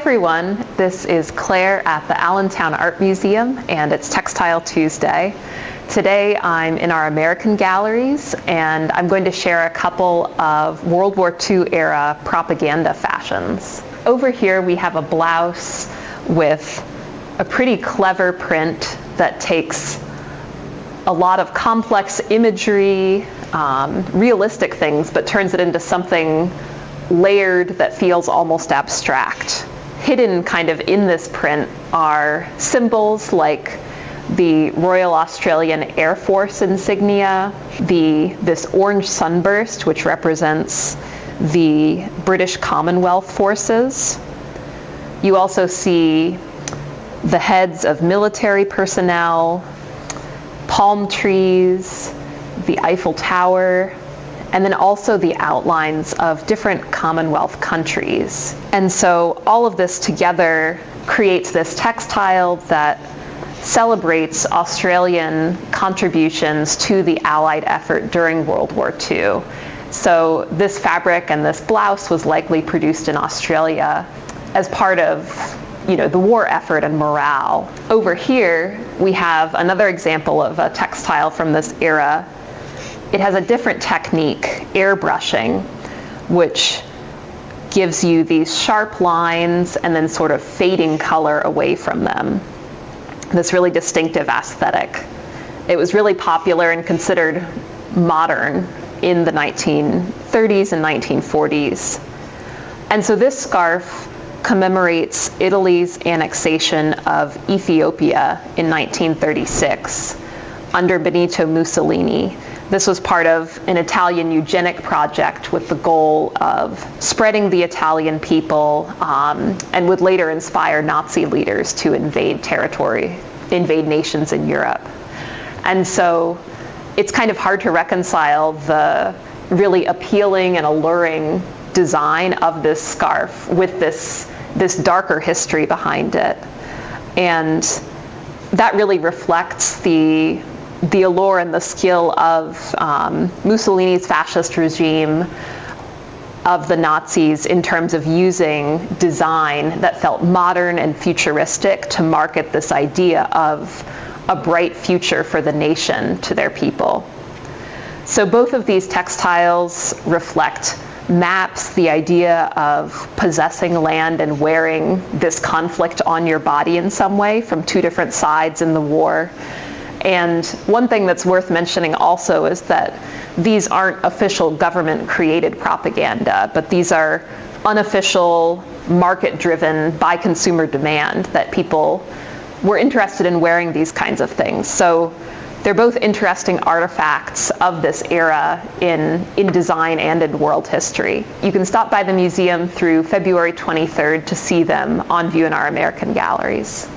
everyone, this is Claire at the Allentown Art Museum, and it's Textile Tuesday. Today I'm in our American galleries, and I'm going to share a couple of World War II era propaganda fashions. Over here we have a blouse with a pretty clever print that takes a lot of complex imagery, realistic things, but turns it into something layered that feels almost abstract. Hidden kind of in this print are symbols like the Royal Australian Air Force insignia, this orange sunburst, which represents the British Commonwealth forces. You also see the heads of military personnel, palm trees, the Eiffel Tower, and then also the outlines of different Commonwealth countries. And so all of this together creates this textile that celebrates Australian contributions to the Allied effort during World War II. So this fabric and this blouse was likely produced in Australia as part of the war effort and morale. Over here, we have another example of a textile from this era. It has a different technique, airbrushing, which gives you these sharp lines and then sort of fading color away from them. This really distinctive aesthetic. It was really popular and considered modern in the 1930s and 1940s. And so this scarf commemorates Italy's annexation of Ethiopia in 1936 under Benito Mussolini. This was part of an Italian eugenic project with the goal of spreading the Italian people and would later inspire Nazi leaders to invade nations in Europe. And so it's kind of hard to reconcile the really appealing and alluring design of this scarf with this darker history behind it. And that really reflects the allure and the skill of Mussolini's fascist regime, of the Nazis, in terms of using design that felt modern and futuristic to market this idea of a bright future for the nation to their people. So both of these textiles reflect maps, the idea of possessing land and wearing this conflict on your body in some way from two different sides in the war. And one thing that's worth mentioning also is that these aren't official government-created propaganda, but these are unofficial, market-driven, by consumer demand, that people were interested in wearing these kinds of things. So they're both interesting artifacts of this era in design and in world history. You can stop by the museum through February 23rd to see them on view in our American galleries.